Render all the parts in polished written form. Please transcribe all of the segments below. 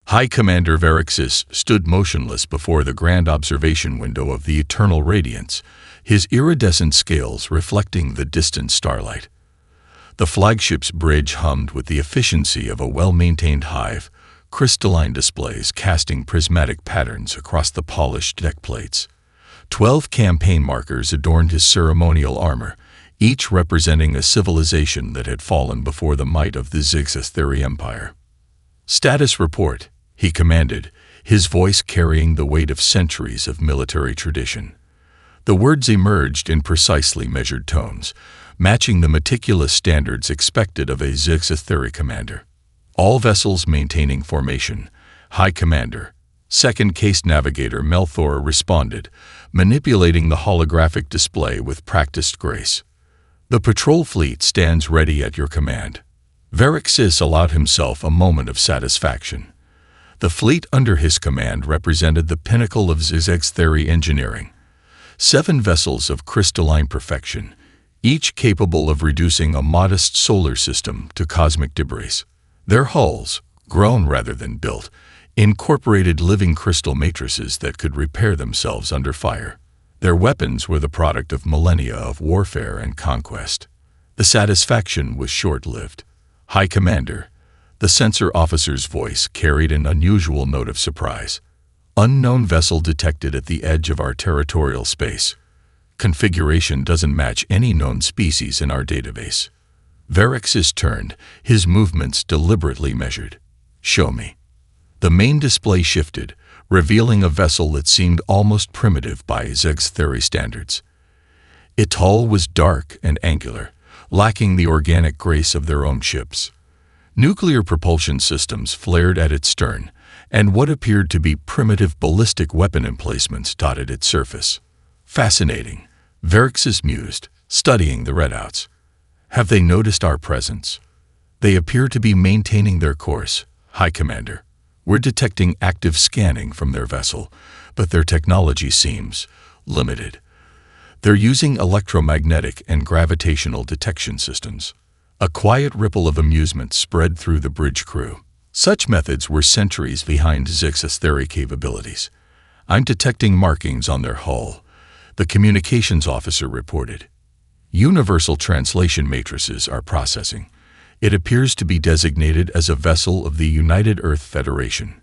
High Commander Verixis stood motionless before the grand observation window of the eternal radiance, his iridescent scales reflecting the distant starlight. The flagship's bridge hummed with the efficiency of a well-maintained hive, crystalline displays casting prismatic patterns across the polished deck plates. 12 campaign markers adorned his ceremonial armor, each representing a civilization that had fallen before the might of the Zixatheri Empire. "Status report," he commanded, his voice carrying the weight of centuries of military tradition. The words emerged in precisely measured tones, matching the meticulous standards expected of a Zixatheri commander. "All vessels maintaining formation, High Commander." Second Case Navigator Melthor responded, manipulating the holographic display with practiced grace. "The patrol fleet stands ready at your command." Verixis allowed himself a moment of satisfaction. The fleet under his command represented the pinnacle of Zixatheri engineering. 7 vessels of crystalline perfection, each capable of reducing a modest solar system to cosmic debris. Their hulls, grown rather than built, incorporated living crystal matrices that could repair themselves under fire. Their weapons were the product of millennia of warfare and conquest. The satisfaction was short-lived. "High Commander," the sensor officer's voice carried an unusual note of surprise. "Unknown vessel detected at the edge of our territorial space. Configuration doesn't match any known species in our database." Verixis turned, his movements deliberately measured. "Show me." The main display shifted, revealing a vessel that seemed almost primitive by Zixatheri standards. Its hull was dark and angular, lacking the organic grace of their own ships. Nuclear propulsion systems flared at its stern, and what appeared to be primitive ballistic weapon emplacements dotted its surface. "Fascinating," Verixis mused, studying the readouts. "Have they noticed our presence?" "They appear to be maintaining their course, High Commander. We're detecting active scanning from their vessel, but their technology seems limited. They're using electromagnetic and gravitational detection systems." A quiet ripple of amusement spread through the bridge crew. Such methods were centuries behind Zixatheri capabilities. "I'm detecting markings on their hull," the communications officer reported. "Universal translation matrices are processing. It appears to be designated as a vessel of the United Earth Federation.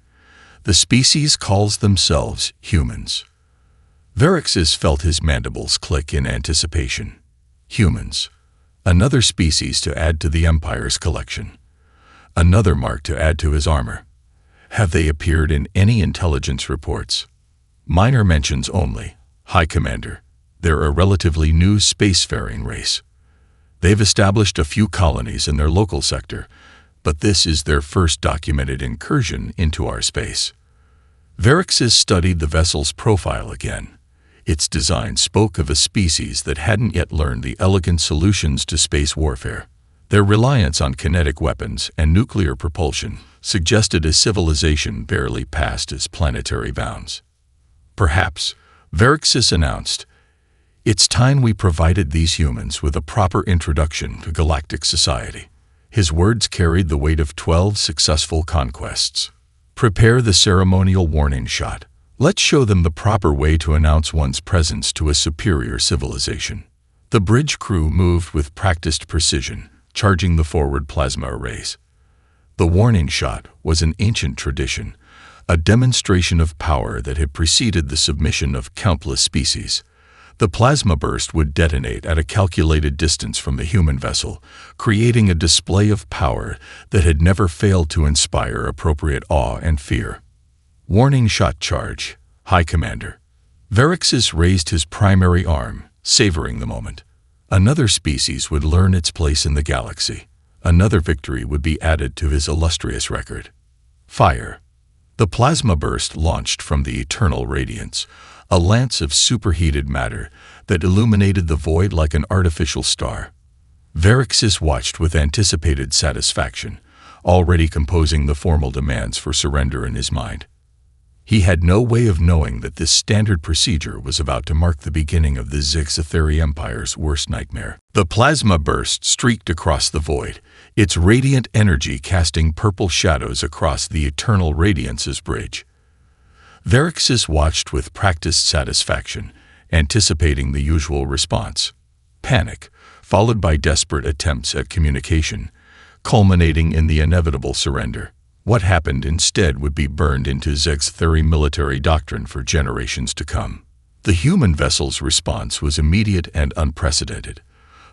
The species calls themselves humans." Verixis felt his mandibles click in anticipation. Humans. Another species to add to the Empire's collection. Another mark to add to his armor. "Have they appeared in any intelligence reports?" "Minor mentions only, High Commander. They're a relatively new spacefaring race. They've established a few colonies in their local sector, but this is their first documented incursion into our space." Verixis studied the vessel's profile again. Its design spoke of a species that hadn't yet learned the elegant solutions to space warfare. Their reliance on kinetic weapons and nuclear propulsion suggested a civilization barely past its planetary bounds. "Perhaps," Verixis announced, "it's time we provided these humans with a proper introduction to galactic society." His words carried the weight of 12 successful conquests. "Prepare the ceremonial warning shot. Let's show them the proper way to announce one's presence to a superior civilization." The bridge crew moved with practiced precision, charging the forward plasma arrays. The warning shot was an ancient tradition, a demonstration of power that had preceded the submission of countless species. The plasma burst would detonate at a calculated distance from the human vessel, creating a display of power that had never failed to inspire appropriate awe and fear. "Warning shot charge, High Commander." Verixis raised his primary arm, savoring the moment. Another species would learn its place in the galaxy. Another victory would be added to his illustrious record. Fire. The plasma burst launched from the eternal radiance, a lance of superheated matter that illuminated the void like an artificial star. Verixis watched with anticipated satisfaction, already composing the formal demands for surrender in his mind. He had no way of knowing that this standard procedure was about to mark the beginning of the Zixatheri Empire's worst nightmare. The plasma burst streaked across the void, its radiant energy casting purple shadows across the eternal radiance's bridge. Verixis watched with practiced satisfaction, anticipating the usual response: panic, followed by desperate attempts at communication, culminating in the inevitable surrender. What happened instead would be burned into Zeg's military doctrine for generations to come. The human vessel's response was immediate and unprecedented.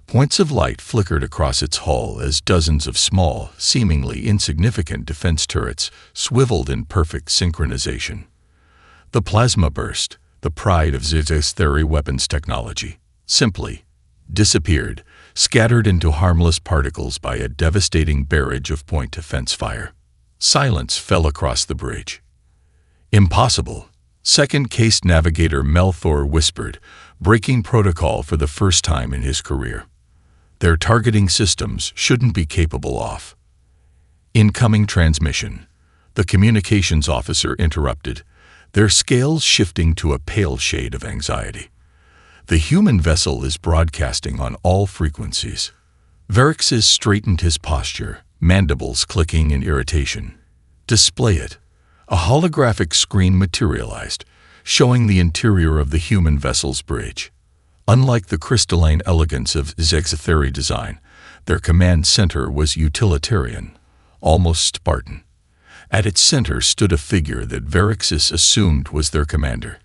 Points of light flickered across its hull as dozens of small, seemingly insignificant defense turrets swiveled in perfect synchronization. The plasma burst, the pride of Zeg's weapons technology, simply disappeared, scattered into harmless particles by a devastating barrage of point defense fire. Silence fell across the bridge. "Impossible," Second Case Navigator Melthor whispered, breaking protocol for the first time in his career. "Their targeting systems shouldn't be capable of." "Incoming transmission," the communications officer interrupted, their scales shifting to a pale shade of anxiety. "The human vessel is broadcasting on all frequencies." Verixis straightened his posture, mandibles clicking in irritation. "Display it." A holographic screen materialized, showing the interior of the human vessel's bridge. Unlike the crystalline elegance of Zeg's design, their command center was utilitarian, almost Spartan. At its center stood a figure that Verixis assumed was their commander,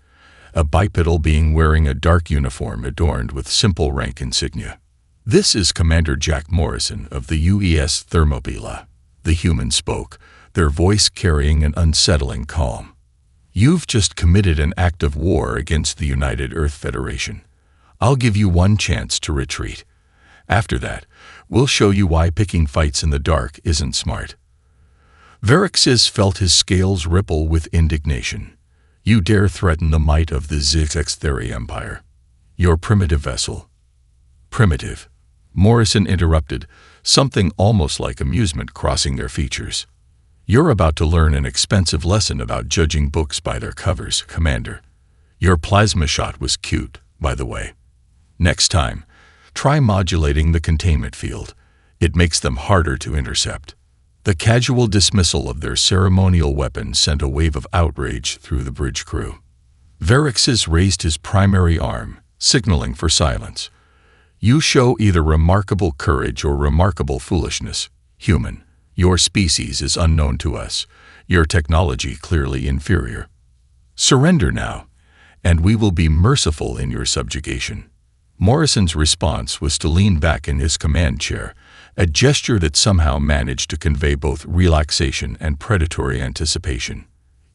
a bipedal being wearing a dark uniform adorned with simple rank insignia. "This is Commander Jack Morrison of the UES Thermopylae," the human spoke, their voice carrying an unsettling calm. "You've just committed an act of war against the United Earth Federation. I'll give you one chance to retreat. After that, we'll show you why picking fights in the dark isn't smart." Verixis felt his scales ripple with indignation. "You dare threaten the might of the Zeg Empire? Your primitive vessel." "Primitive," Morrison interrupted, something almost like amusement crossing their features. "You're about to learn an expensive lesson about judging books by their covers, Commander. Your plasma shot was cute, by the way. Next time, try modulating the containment field. It makes them harder to intercept." The casual dismissal of their ceremonial weapon sent a wave of outrage through the bridge crew. Verixis raised his primary arm, signaling for silence. "You show either remarkable courage or remarkable foolishness, human. Your species is unknown to us, your technology clearly inferior. Surrender now, and we will be merciful in your subjugation." Morrison's response was to lean back in his command chair, a gesture that somehow managed to convey both relaxation and predatory anticipation.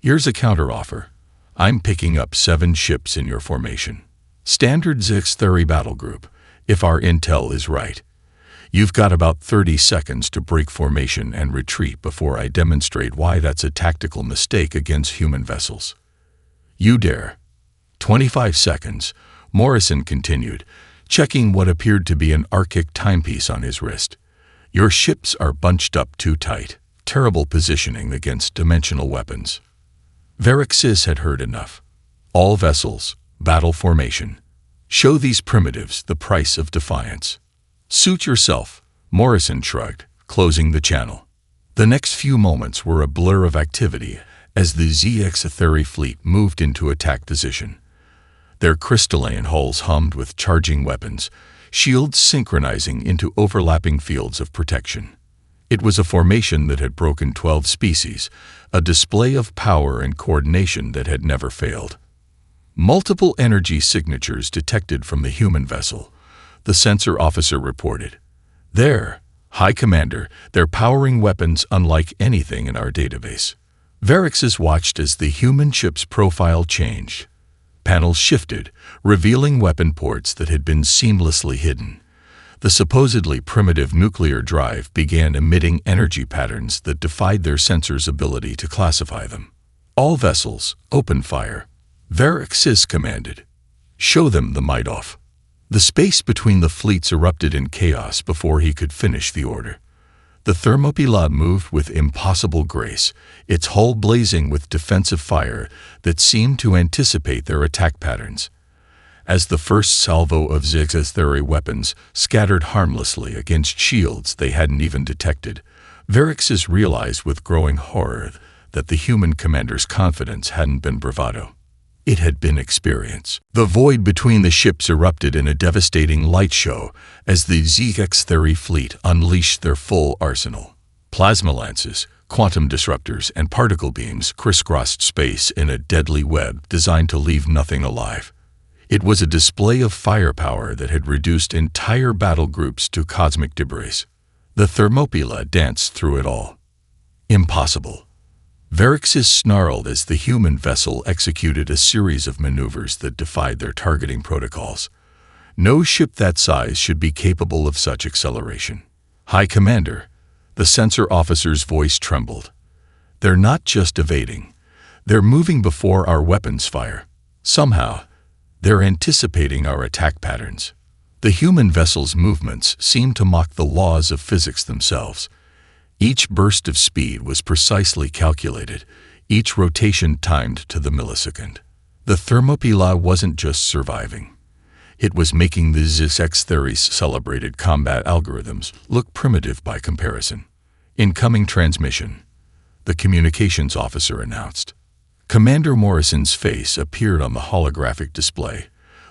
"Here's a counteroffer. I'm picking up 7 ships in your formation. Standard Zeg battle group, if our intel is right. You've got about 30 seconds to break formation and retreat before I demonstrate why that's a tactical mistake against human vessels. You dare." 25 seconds, Morrison continued, checking what appeared to be an archaic timepiece on his wrist. "Your ships are bunched up too tight. Terrible positioning against dimensional weapons." Verixis had heard enough. "All vessels, battle formation. Show these primitives the price of defiance." "Suit yourself," Morrison shrugged, closing the channel. The next few moments were a blur of activity as the Zeg fleet moved into attack position. Their crystalline hulls hummed with charging weapons, shields synchronizing into overlapping fields of protection. It was a formation that had broken 12 species, a display of power and coordination that had never failed. Multiple energy signatures detected from the human vessel, the sensor officer reported. "There, High Commander, they're powering weapons unlike anything in our database." Verixis watched as the human ship's profile changed. Panels shifted, revealing weapon ports that had been seamlessly hidden. The supposedly primitive nuclear drive began emitting energy patterns that defied their sensors' ability to classify them. "All vessels, open fire," Verixis commanded. "Show them the might off." The space between the fleets erupted in chaos before he could finish the order. The Thermopylae moved with impossible grace, its hull blazing with defensive fire that seemed to anticipate their attack patterns. as the first salvo of Zigzatheri weapons scattered harmlessly against shields they hadn't even detected. Verixis realized with growing horror that the human commander's confidence hadn't been bravado. It had been experience. The void between the ships erupted in a devastating light show as the Zigzatheri fleet unleashed their full arsenal. Plasma lances, quantum disruptors, and particle beams crisscrossed space in a deadly web designed to leave nothing alive. It was a display of firepower that had reduced entire battle groups to cosmic debris. The Thermopylae danced through it all. Impossible. Verixis snarled as the human vessel executed a series of maneuvers that defied their targeting protocols. No ship that size should be capable of such acceleration. High Commander, the sensor officer's voice trembled. They're not just evading. They're moving before our weapons fire. Somehow, they're anticipating our attack patterns. The human vessel's movements seemed to mock the laws of physics themselves. Each burst of speed was precisely calculated, each rotation timed to the millisecond. The Thermopylae wasn't just surviving. It was making the Zigzatheri's celebrated combat algorithms look primitive by comparison. Incoming transmission, the communications officer announced. Commander Morrison's face appeared on the holographic display,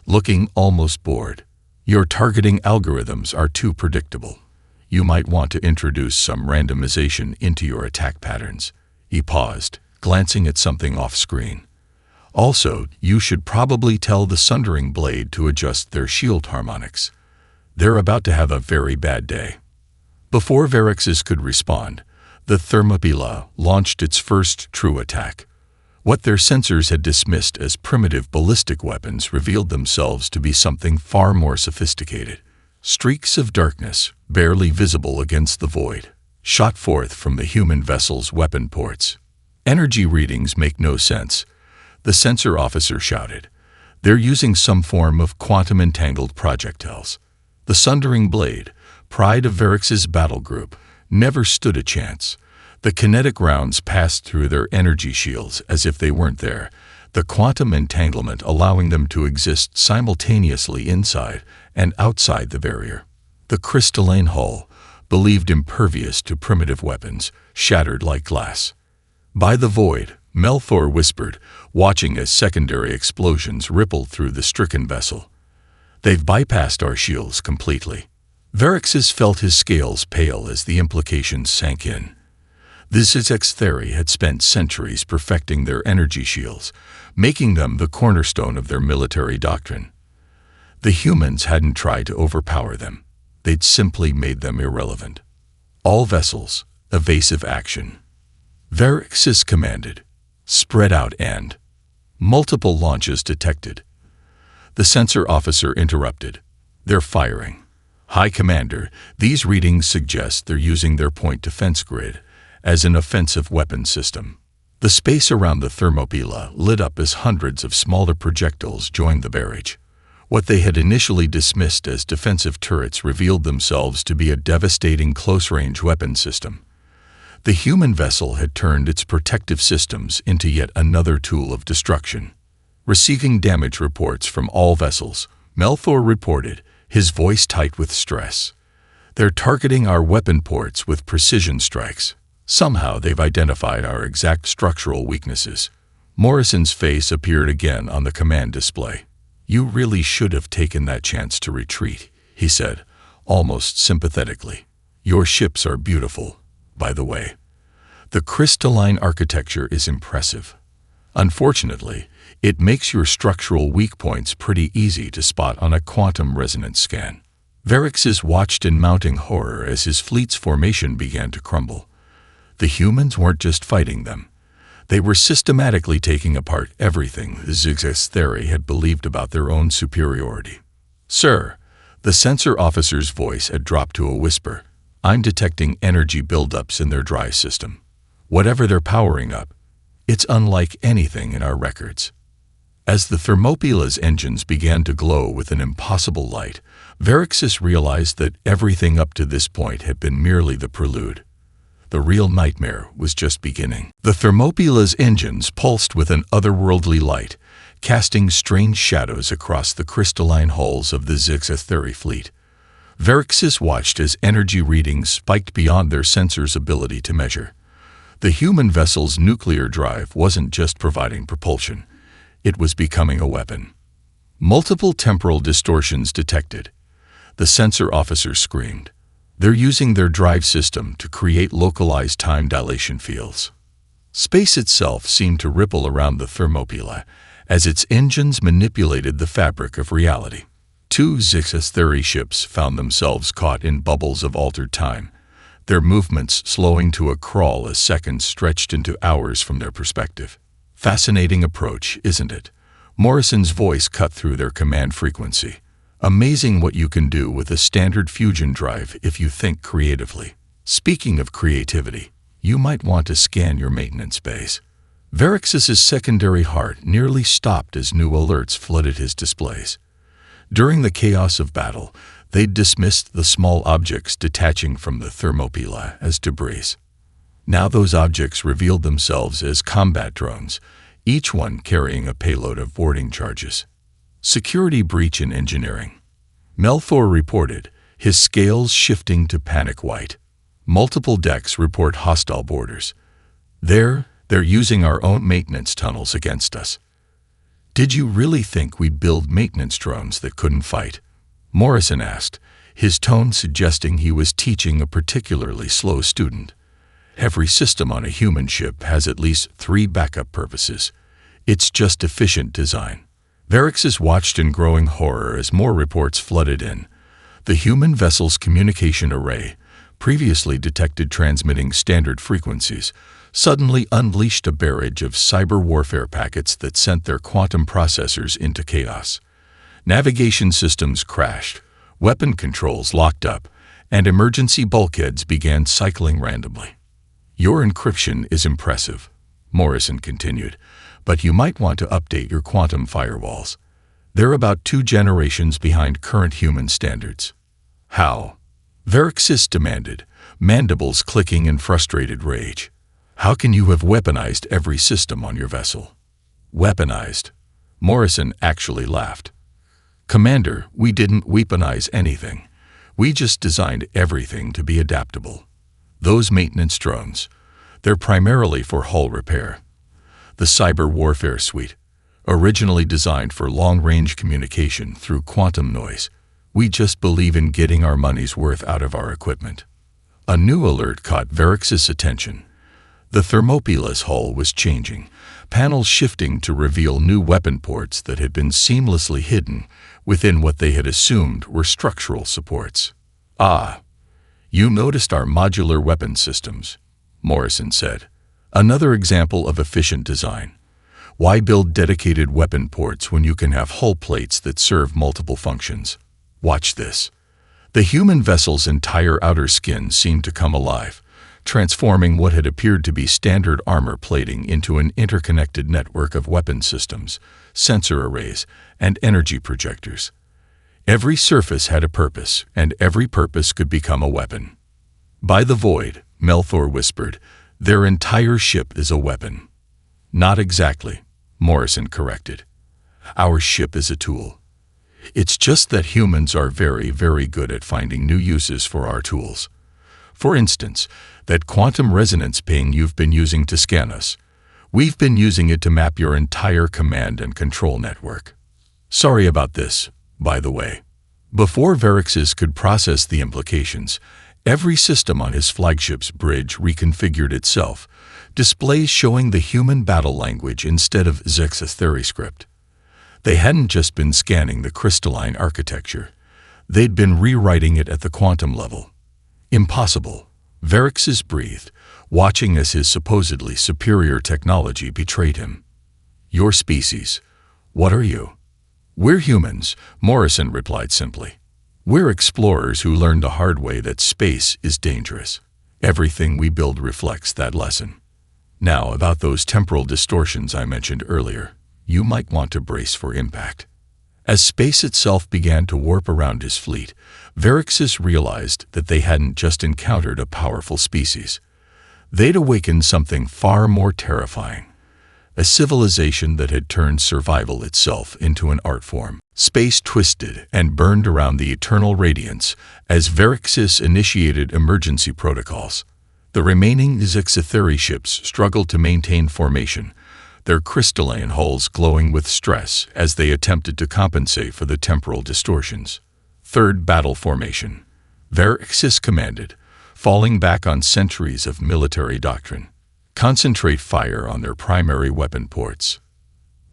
looking almost bored. Your targeting algorithms are too predictable. You might want to introduce some randomization into your attack patterns. He paused, glancing at something off-screen. Also, you should probably tell the Sundering Blade to adjust their shield harmonics. They're about to have a very bad day. Before Verixis could respond, the Thermopylae launched its first true attack. What their sensors had dismissed as primitive ballistic weapons revealed themselves to be something far more sophisticated. Streaks of darkness, barely visible against the void, shot forth from the human vessel's weapon ports. Energy readings make no sense, the sensor officer shouted. They're using some form of quantum-entangled projectiles. The Sundering Blade, pride of Verix's battle group, never stood a chance. The kinetic rounds passed through their energy shields as if they weren't there, the quantum entanglement allowing them to exist simultaneously inside and outside the barrier. The crystalline hull, believed impervious to primitive weapons, shattered like glass. By the void, Melthor whispered, watching as secondary explosions rippled through the stricken vessel. They've bypassed our shields completely. Verixis felt his scales pale as the implications sank in. The Zigzatheri had spent centuries perfecting their energy shields, making them the cornerstone of their military doctrine. The humans hadn't tried to overpower them. They'd simply made them irrelevant. All vessels, evasive action. Verixis commanded. Spread out and. Multiple launches detected. The sensor officer interrupted. They're firing. High Commander, these readings suggest they're using their point defense grid as an offensive weapon system. The space around the Thermopylae lit up as hundreds of smaller projectiles joined the barrage. What they had initially dismissed as defensive turrets revealed themselves to be a devastating close-range weapon system. The human vessel had turned its protective systems into yet another tool of destruction. Receiving damage reports from all vessels, Melthor reported, his voice tight with stress. They're targeting our weapon ports with precision strikes. Somehow they've identified our exact structural weaknesses. Morrison's face appeared again on the command display. You really should have taken that chance to retreat, he said, almost sympathetically. Your ships are beautiful, by the way. The crystalline architecture is impressive. Unfortunately, it makes your structural weak points pretty easy to spot on a quantum resonance scan. Verixis watched in mounting horror as his fleet's formation began to crumble. The humans weren't just fighting them. They were systematically taking apart everything the Zigzatheri had believed about their own superiority. Sir, the sensor officer's voice had dropped to a whisper. I'm detecting energy buildups in their drive system. Whatever they're powering up, it's unlike anything in our records. As the Thermopylae's engines began to glow with an impossible light, Verixis realized that everything up to this point had been merely the prelude. The real nightmare was just beginning. The Thermopila's engines pulsed with an otherworldly light, casting strange shadows across the crystalline hulls of the Zixatheri fleet. Verixis watched as energy readings spiked beyond their sensors' ability to measure. The human vessel's nuclear drive wasn't just providing propulsion. It was becoming a weapon. Multiple temporal distortions detected. The sensor officer screamed. They're using their drive system to create localized time dilation fields. Space itself seemed to ripple around the Thermopylae as its engines manipulated the fabric of reality. Two Zixatheri ships found themselves caught in bubbles of altered time, their movements slowing to a crawl as seconds stretched into hours from their perspective. Fascinating approach, isn't it? Morrison's voice cut through their command frequency. Amazing what you can do with a standard fusion drive if you think creatively. Speaking of creativity, you might want to scan your maintenance bays. Verixis's secondary heart nearly stopped as new alerts flooded his displays. During the chaos of battle, they'd dismissed the small objects detaching from the Thermopylae as debris. Now those objects revealed themselves as combat drones, each one carrying a payload of boarding charges. Security breach in engineering. Melthor reported, his scales shifting to panic white. Multiple decks report hostile boarders. They're using our own maintenance tunnels against us. Did you really think we'd build maintenance drones that couldn't fight? Morrison asked, his tone suggesting he was teaching a particularly slow student. Every system on a human ship has at least 3 backup purposes. It's just efficient design. Verixis watched in growing horror as more reports flooded in. The human vessel's communication array, previously detected transmitting standard frequencies, suddenly unleashed a barrage of cyber warfare packets that sent their quantum processors into chaos. Navigation systems crashed, weapon controls locked up, and emergency bulkheads began cycling randomly. Your encryption is impressive, Morrison continued, but you might want to update your quantum firewalls. They're about 2 generations behind current human standards. How? Verixis demanded, mandibles clicking in frustrated rage. How can you have weaponized every system on your vessel? Weaponized? Morrison actually laughed. Commander, we didn't weaponize anything. We just designed everything to be adaptable. Those maintenance drones, they're primarily for hull repair. The Cyber Warfare Suite, originally designed for long-range communication through quantum noise, we just believe in getting our money's worth out of our equipment. A new alert caught Verixis' attention. The Thermopyla's hull was changing, panels shifting to reveal new weapon ports that had been seamlessly hidden within what they had assumed were structural supports. Ah, you noticed our modular weapon systems, Morrison said. Another example of efficient design. Why build dedicated weapon ports when you can have hull plates that serve multiple functions? Watch this. The human vessel's entire outer skin seemed to come alive, transforming what had appeared to be standard armor plating into an interconnected network of weapon systems, sensor arrays, and energy projectors. Every surface had a purpose, and every purpose could become a weapon. By the void, Melthor whispered, their entire ship is a weapon. Not exactly, Morrison corrected. Our ship is a tool. It's just that humans are very, very good at finding new uses for our tools. For instance, that quantum resonance ping you've been using to scan us. We've been using it to map your entire command and control network. Sorry about this, by the way. Before Verixis could process the implications, every system on his flagship's bridge reconfigured itself, displays showing the human battle language instead of Zixatheri script. They hadn't just been scanning the crystalline architecture. They'd been rewriting it at the quantum level. Impossible, Verixis breathed, watching as his supposedly superior technology betrayed him. Your species. What are you? We're humans, Morrison replied simply. We're explorers who learned the hard way that space is dangerous. Everything we build reflects that lesson. Now, about those temporal distortions I mentioned earlier, you might want to brace for impact. As space itself began to warp around his fleet, Verixis realized that they hadn't just encountered a powerful species. they'd awakened something far more terrifying. A civilization that had turned survival itself into an art form. Space twisted and burned around the eternal radiance as Verixis initiated emergency protocols. The remaining Zixatheri ships struggled to maintain formation, their crystalline hulls glowing with stress as they attempted to compensate for the temporal distortions. Third battle formation. Verixis commanded, falling back on centuries of military doctrine. Concentrate fire on their primary weapon ports.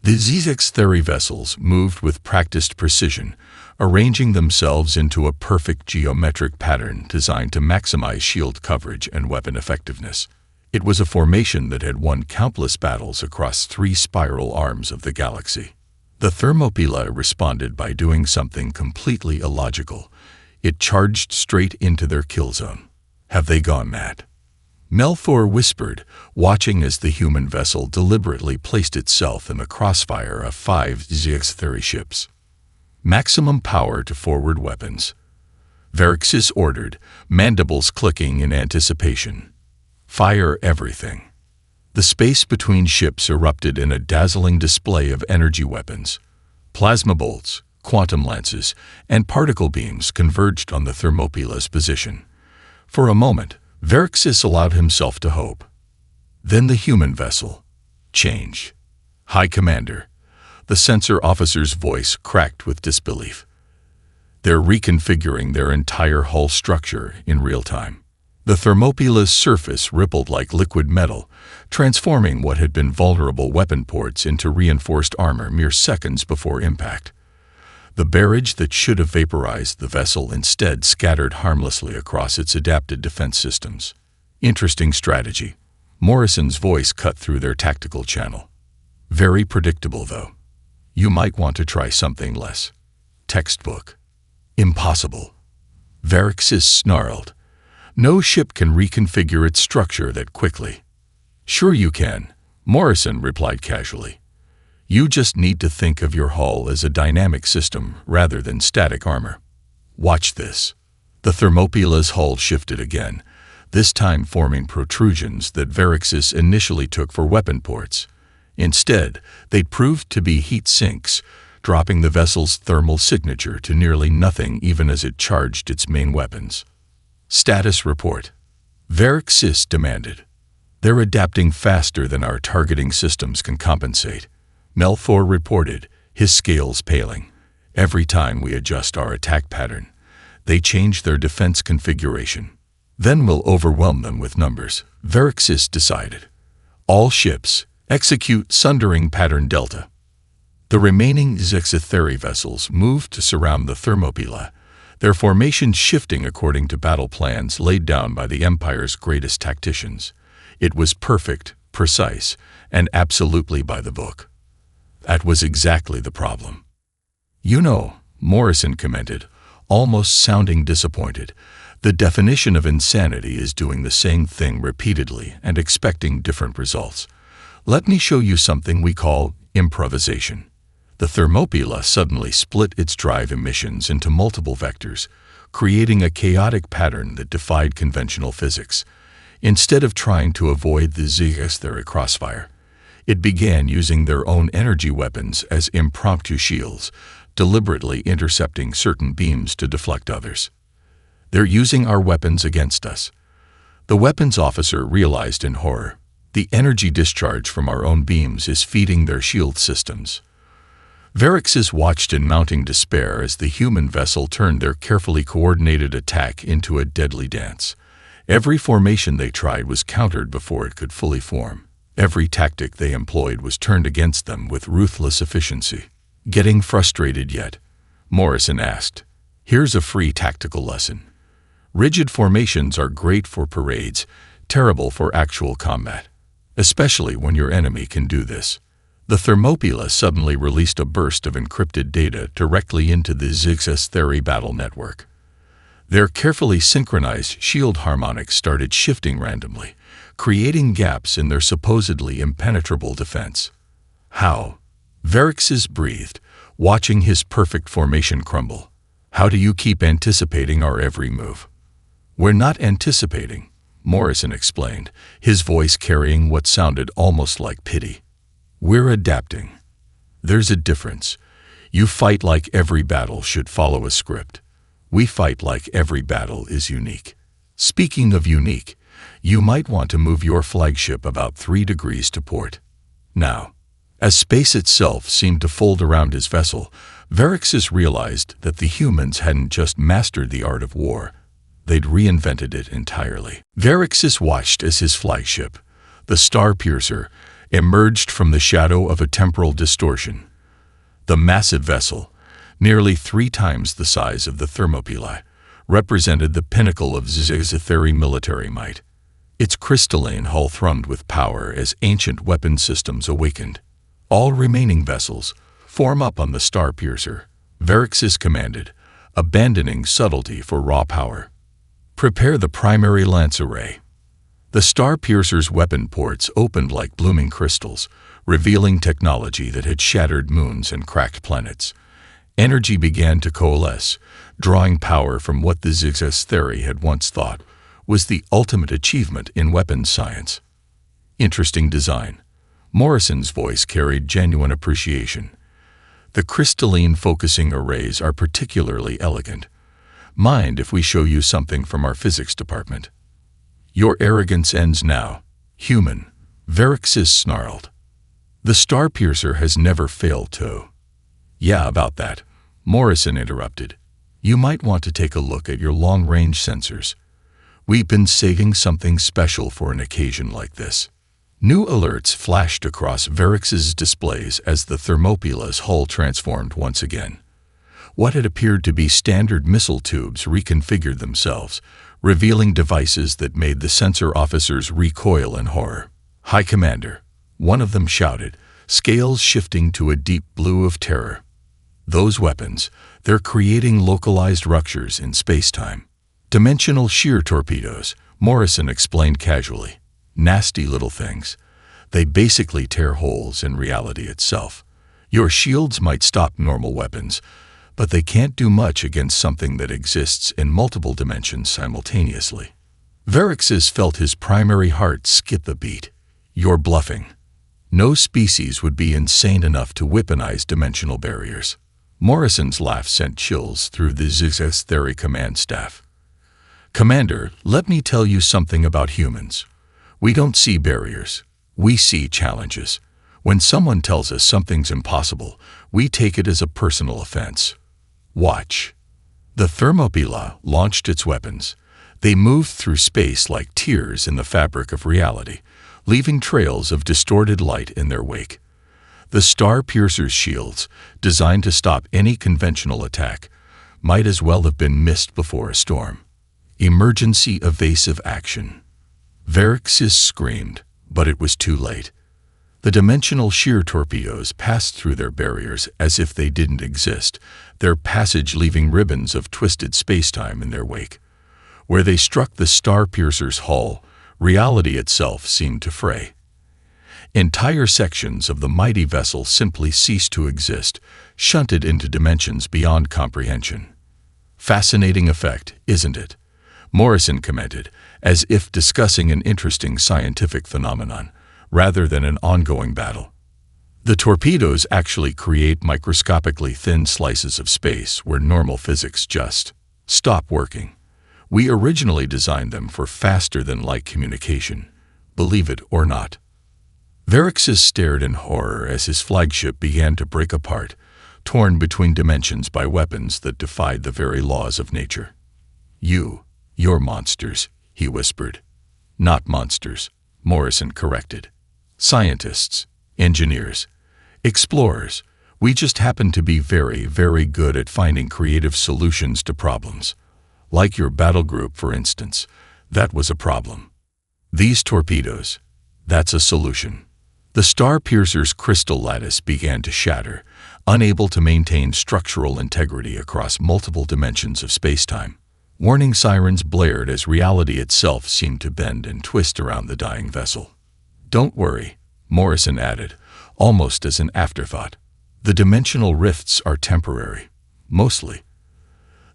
The Zixatheri vessels moved with practiced precision, arranging themselves into a perfect geometric pattern designed to maximize shield coverage and weapon effectiveness. It was a formation that had won countless battles across 3 spiral arms of the galaxy. The Thermopylae responded by doing something completely illogical. It charged straight into their kill zone. Have they gone mad? Melthor whispered, watching as the human vessel deliberately placed itself in the crossfire of 5 Zixatheri ships. Maximum power to forward weapons. Verixis ordered, mandibles clicking in anticipation. Fire everything. The space between ships erupted in a dazzling display of energy weapons. Plasma bolts, quantum lances, and particle beams converged on the Thermopylae's position. For a moment, Verixis allowed himself to hope. Then the human vessel. Change. High Commander. The sensor officer's voice cracked with disbelief. They're reconfiguring their entire hull structure in real time. The Thermopylae's surface rippled like liquid metal, transforming what had been vulnerable weapon ports into reinforced armor mere seconds before impact. The barrage that should have vaporized the vessel instead scattered harmlessly across its adapted defense systems. Interesting strategy. Morrison's voice cut through their tactical channel. Very predictable, though. You might want to try something less textbook. Impossible. Verixis snarled. No ship can reconfigure its structure that quickly. Sure you can, Morrison replied casually. You just need to think of your hull as a dynamic system rather than static armor. Watch this. The Thermopylae's hull shifted again, this time forming protrusions that Verixis initially took for weapon ports. Instead, they proved to be heat sinks, dropping the vessel's thermal signature to nearly nothing even as it charged its main weapons. Status report. Verixis demanded. They're adapting faster than our targeting systems can compensate. Melthor reported, his scales paling. Every time we adjust our attack pattern, they change their defense configuration. Then we'll overwhelm them with numbers, Verixis decided. All ships, execute Sundering Pattern Delta. The remaining Zixatheri vessels moved to surround the Thermopylae, their formation shifting according to battle plans laid down by the Empire's greatest tacticians. It was perfect, precise, and absolutely by the book. That was exactly the problem. You know, Morrison commented, almost sounding disappointed, the definition of insanity is doing the same thing repeatedly and expecting different results. Let me show you something we call improvisation. The Thermopylae suddenly split its drive emissions into multiple vectors, creating a chaotic pattern that defied conventional physics. Instead of trying to avoid the Zixatheri crossfire, it began using their own energy weapons as impromptu shields, deliberately intercepting certain beams to deflect others. They're using our weapons against us. The weapons officer realized in horror. The energy discharge from our own beams is feeding their shield systems. Verixis watched in mounting despair as the human vessel turned their carefully coordinated attack into a deadly dance. Every formation they tried was countered before it could fully form. Every tactic they employed was turned against them with ruthless efficiency. Getting frustrated yet? Morrison asked. Here's a free tactical lesson. Rigid formations are great for parades, terrible for actual combat, especially when your enemy can do this. The Thermopylae suddenly released a burst of encrypted data directly into the Zixatheri battle network. Their carefully synchronized shield harmonics started shifting randomly, creating gaps in their supposedly impenetrable defense. How? Verixis breathed, watching his perfect formation crumble. How do you keep anticipating our every move? We're not anticipating, Morrison explained, his voice carrying what sounded almost like pity. "We're adapting. There's a difference. You fight like every battle should follow a script. We fight like every battle is unique. Speaking of unique, you might want to move your flagship about 3 degrees to port." Now, as space itself seemed to fold around his vessel, Verixis realized that the humans hadn't just mastered the art of war, they'd reinvented it entirely. Verixis watched as his flagship, the Starpiercer, emerged from the shadow of a temporal distortion. The massive vessel, nearly 3 times the size of the Thermopylae, represented the pinnacle of Zizitheri military might. Its crystalline hull thrummed with power as ancient weapon systems awakened. "All remaining vessels, form up on the Starpiercer," Verixis commanded, abandoning subtlety for raw power. "Prepare the primary lance array." The Starpiercer's weapon ports opened like blooming crystals, revealing technology that had shattered moons and cracked planets. Energy began to coalesce, drawing power from what the Zizitheri had once thought was the ultimate achievement in weapons science. "Interesting design." Morrison's voice carried genuine appreciation. "The crystalline focusing arrays are particularly elegant. Mind if we show you something from our physics department?" "Your arrogance ends now, human," Verixis snarled. "The Starpiercer has never failed to." "Yeah, about that," Morrison interrupted. "You might want to take a look at your long-range sensors. We've been saving something special for an occasion like this." New alerts flashed across Verix's displays as the Thermopylae's hull transformed once again. What had appeared to be standard missile tubes reconfigured themselves, revealing devices that made the sensor officers recoil in horror. "High Commander," one of them shouted, scales shifting to a deep blue of terror. "Those weapons, they're creating localized ruptures in space-time." "Dimensional shear torpedoes," Morrison explained casually. "Nasty little things. They basically tear holes in reality itself. Your shields might stop normal weapons, but they can't do much against something that exists in multiple dimensions simultaneously." Verixis felt his primary heart skip a beat. "You're bluffing. No species would be insane enough to weaponize dimensional barriers." Morrison's laugh sent chills through the Zizitheri command staff. "Commander, let me tell you something about humans. We don't see barriers. We see challenges. When someone tells us something's impossible, we take it as a personal offense. Watch." The Thermopylae launched its weapons. They moved through space like tears in the fabric of reality, leaving trails of distorted light in their wake. The Starpiercer's shields, designed to stop any conventional attack, might as well have been missed before a storm. "Emergency evasive action." Verixis screamed, but it was too late. The dimensional shear torpedoes passed through their barriers as if they didn't exist, their passage leaving ribbons of twisted spacetime in their wake. Where they struck the Starpiercer's hull, reality itself seemed to fray. Entire sections of the mighty vessel simply ceased to exist, shunted into dimensions beyond comprehension. "Fascinating effect, isn't it?" Morrison commented, as if discussing an interesting scientific phenomenon, rather than an ongoing battle. "The torpedoes actually create microscopically thin slices of space where normal physics just stop working. We originally designed them for faster-than-light communication, believe it or not." Verixis stared in horror as his flagship began to break apart, torn between dimensions by weapons that defied the very laws of nature. You're monsters," he whispered. "Not monsters," Morrison corrected. "Scientists, engineers, explorers. We just happen to be very, very good at finding creative solutions to problems. Like your battle group, for instance. That was a problem. These torpedoes, that's a solution." The Starpiercer's crystal lattice began to shatter, unable to maintain structural integrity across multiple dimensions of spacetime. Warning sirens blared as reality itself seemed to bend and twist around the dying vessel. "Don't worry," Morrison added, almost as an afterthought. "The dimensional rifts are temporary, mostly.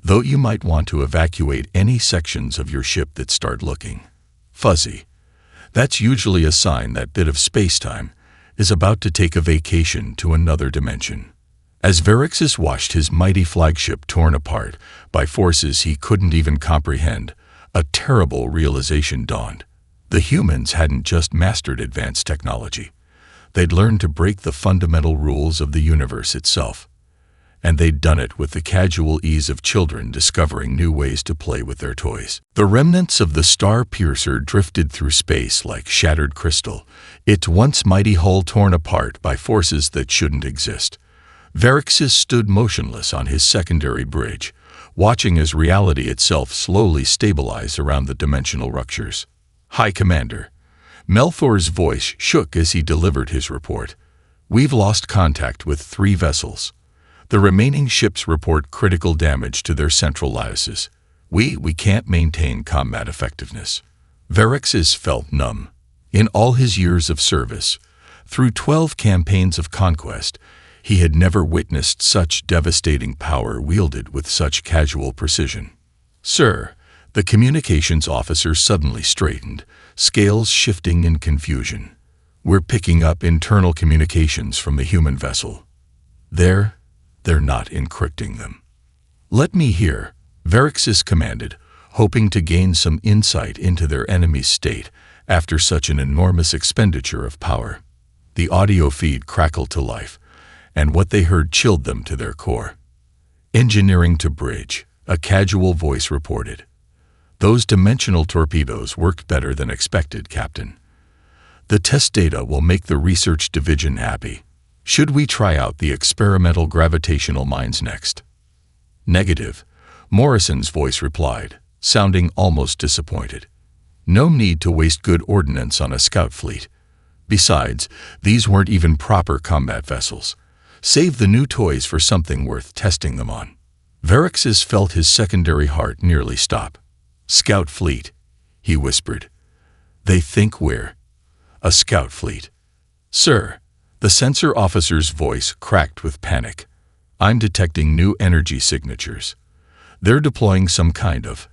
Though you might want to evacuate any sections of your ship that start looking fuzzy. That's usually a sign that bit of space-time is about to take a vacation to another dimension. As Verixis watched his mighty flagship torn apart by forces he couldn't even comprehend, a terrible realization dawned. The humans hadn't just mastered advanced technology. They'd learned to break the fundamental rules of the universe itself. And they'd done it with the casual ease of children discovering new ways to play with their toys. The remnants of the star piercer drifted through space like shattered crystal, its once mighty hull torn apart by forces that shouldn't exist. Verixis stood motionless on his secondary bridge, watching as reality itself slowly stabilized around the dimensional ruptures. "High Commander." Melthor's voice shook as he delivered his report. "We've lost contact with 3 vessels. The remaining ships report critical damage to their central lattices. We can't maintain combat effectiveness." Verixis felt numb. In all his years of service, through 12 campaigns of conquest, he had never witnessed such devastating power wielded with such casual precision. "Sir," the communications officer suddenly straightened, scales shifting in confusion. "We're picking up internal communications from the human vessel. They're not encrypting them." "Let me hear," Verixis commanded, hoping to gain some insight into their enemy's state after such an enormous expenditure of power. The audio feed crackled to life, and what they heard chilled them to their core. "Engineering to bridge," a casual voice reported. "Those dimensional torpedoes worked better than expected, Captain. The test data will make the research division happy. Should we try out the experimental gravitational mines next?" "Negative," Morrison's voice replied, sounding almost disappointed. "No need to waste good ordnance on a scout fleet. Besides, these weren't even proper combat vessels. Save the new toys for something worth testing them on." Verixis felt his secondary heart nearly stop. "Scout fleet," he whispered. "They think we're a scout fleet." "Sir," the sensor officer's voice cracked with panic. "I'm detecting new energy signatures. They're deploying some kind of...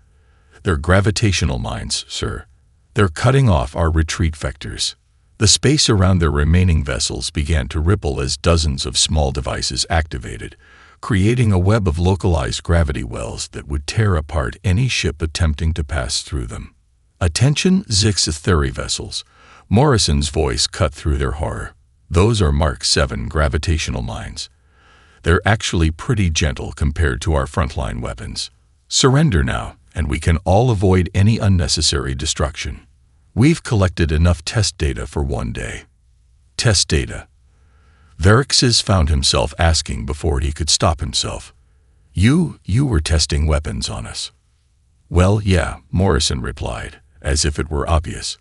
They're gravitational mines, sir. They're cutting off our retreat vectors." The space around their remaining vessels began to ripple as dozens of small devices activated, creating a web of localized gravity wells that would tear apart any ship attempting to pass through them. "Attention, Zixitheri vessels," Morrison's voice cut through their horror. "Those are Mark 7 gravitational mines. They're actually pretty gentle compared to our frontline weapons. Surrender now, and we can all avoid any unnecessary destruction. We've collected enough test data for one day." Test data? Verixis found himself asking before he could stop himself. You were testing weapons on us." "Well, yeah," Morrison replied, as if it were obvious.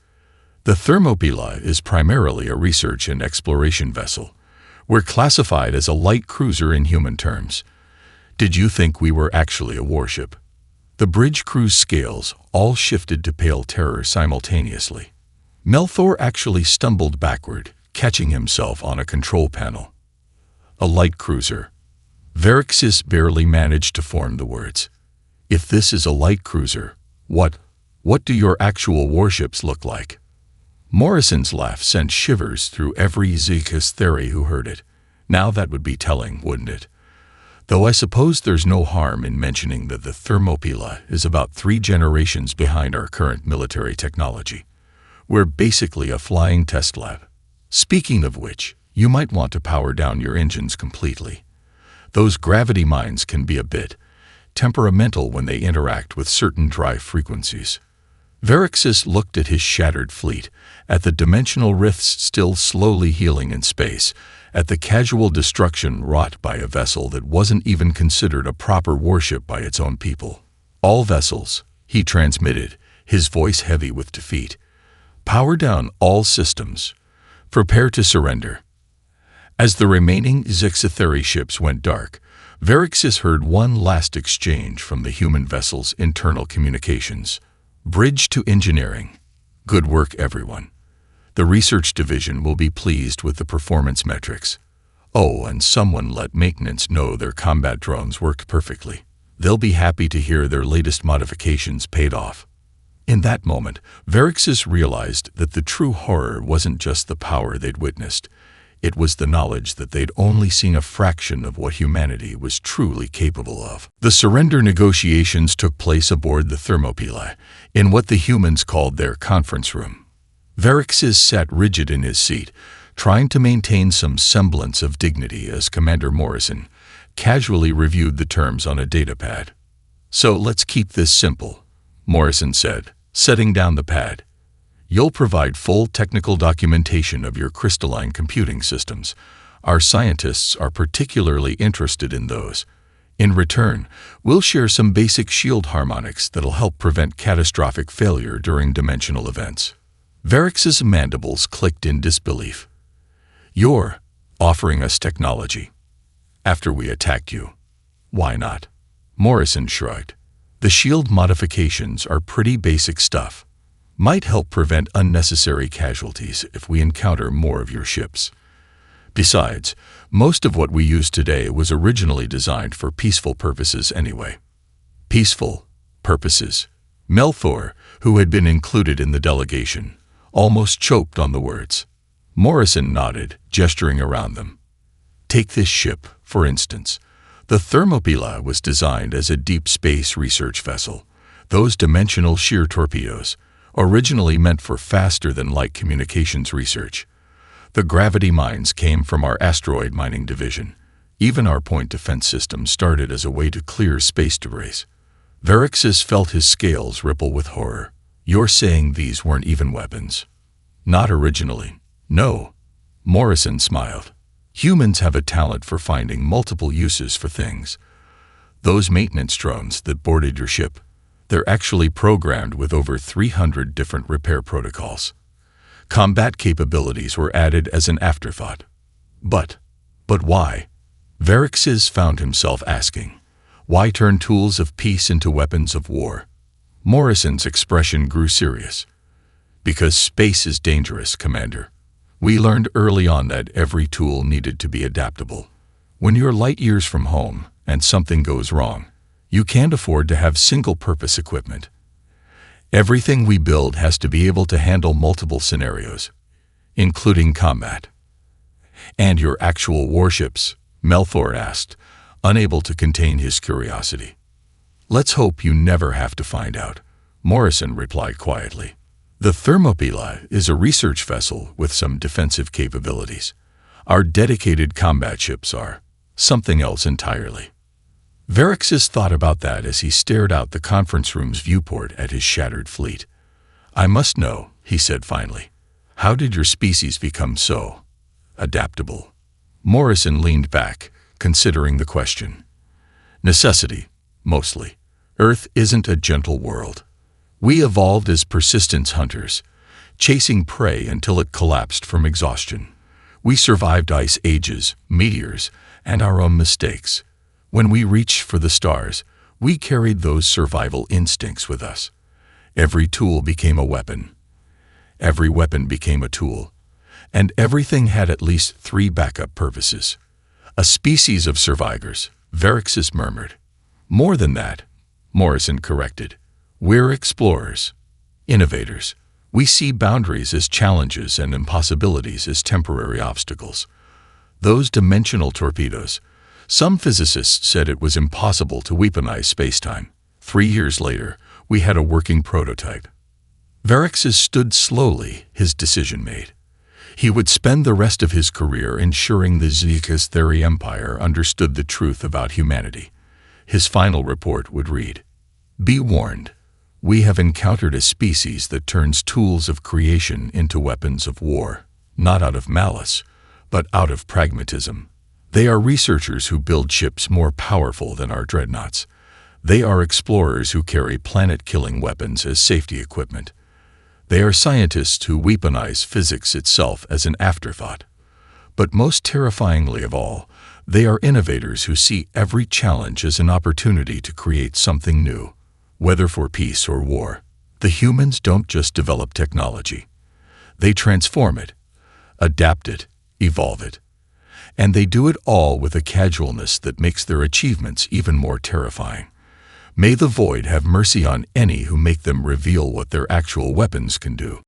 "The Thermopylae is primarily a research and exploration vessel. We're classified as a light cruiser in human terms. Did you think we were actually a warship?" The bridge crew's scales all shifted to pale terror simultaneously. Melthor actually stumbled backward, catching himself on a control panel. "A light cruiser." Verixis barely managed to form the words. "If this is a light cruiser, what do your actual warships look like?" Morrison's laugh sent shivers through every Zixitheri who heard it. Now that would be telling, wouldn't it? Though I suppose there's no harm in mentioning that the Thermopylae is about 3 generations behind our current military technology. We're basically a flying test lab. Speaking of which, you might want to power down your engines completely. Those gravity mines can be a bit temperamental when they interact with certain dry frequencies. Verixis looked at his shattered fleet, at the dimensional rifts still slowly healing in space, at the casual destruction wrought by a vessel that wasn't even considered a proper warship by its own people. "All vessels," he transmitted, his voice heavy with defeat. "Power down all systems. Prepare to surrender." As the remaining Zixitheri ships went dark, Verixis heard one last exchange from the human vessel's internal communications. "Bridge to engineering. Good work, everyone. The research division will be pleased with the performance metrics. Oh, and someone let maintenance know their combat drones worked perfectly. They'll be happy to hear their latest modifications paid off. In that moment, Verixis realized that the true horror wasn't just the power they'd witnessed. It was the knowledge that they'd only seen a fraction of what humanity was truly capable of. The surrender negotiations took place aboard the Thermopylae, in what the humans called their conference room. Verixis sat rigid in his seat, trying to maintain some semblance of dignity as Commander Morrison casually reviewed the terms on a datapad. "So let's keep this simple," Morrison said, setting down the pad. "You'll provide full technical documentation of your crystalline computing systems. Our scientists are particularly interested in those. In return, we'll share some basic shield harmonics that'll help prevent catastrophic failure during dimensional events." Verix's mandibles clicked in disbelief. "You're offering us technology after we attacked you? Why not?" Morrison shrugged. "The shield modifications are pretty basic stuff. Might help prevent unnecessary casualties if we encounter more of your ships. Besides, most of what we use today was originally designed for peaceful purposes anyway." Peaceful purposes. Melthor, who had been included in the delegation, almost choked on the words. Morrison nodded, gesturing around them. "Take this ship, for instance. The Thermopylae was designed as a deep space research vessel. Those dimensional shear torpedoes, originally meant for faster-than-light communications research. The gravity mines came from our asteroid mining division. Even our point defense system started as a way to clear space debris." Verixis felt his scales ripple with horror. "You're saying these weren't even weapons?" "Not originally, no." Morrison smiled. "Humans have a talent for finding multiple uses for things. Those maintenance drones that boarded your ship, they're actually programmed with over 300 different repair protocols. Combat capabilities were added as an afterthought." But why?" Verixis found himself asking. "Why turn tools of peace into weapons of war?" Morrison's expression grew serious. "Because space is dangerous, Commander. We learned early on that every tool needed to be adaptable. When you're light years from home and something goes wrong, you can't afford to have single-purpose equipment. Everything we build has to be able to handle multiple scenarios, including combat." "And your actual warships?" Melthor asked, unable to contain his curiosity. "Let's hope you never have to find out," Morrison replied quietly. "The Thermopylae is a research vessel with some defensive capabilities. Our dedicated combat ships are something else entirely." Verixis thought about that as he stared out the conference room's viewport at his shattered fleet. "I must know," he said finally. "How did your species become so adaptable?" Morrison leaned back, considering the question. "Necessity, mostly. Earth isn't a gentle world. We evolved as persistence hunters, chasing prey until it collapsed from exhaustion. We survived ice ages, meteors, and our own mistakes. When we reached for the stars, we carried those survival instincts with us. Every tool became a weapon. Every weapon became a tool. And everything had at least 3 backup purposes. A species of survivors," Verixis murmured. "More than that," Morrison corrected. "We're explorers, innovators. We see boundaries as challenges and impossibilities as temporary obstacles. Those dimensional torpedoes, some physicists said it was impossible to weaponize spacetime. 3 years later, we had a working prototype." Verixis stood slowly, his decision made. He would spend the rest of his career ensuring the Zekas Theri Empire understood the truth about humanity. His final report would read, "Be warned. We have encountered a species that turns tools of creation into weapons of war, not out of malice, but out of pragmatism. They are researchers who build ships more powerful than our dreadnoughts. They are explorers who carry planet-killing weapons as safety equipment. They are scientists who weaponize physics itself as an afterthought. But most terrifyingly of all, they are innovators who see every challenge as an opportunity to create something new, whether for peace or war. The humans don't just develop technology. They transform it, adapt it, evolve it. And they do it all with a casualness that makes their achievements even more terrifying. May the Void have mercy on any who make them reveal what their actual weapons can do.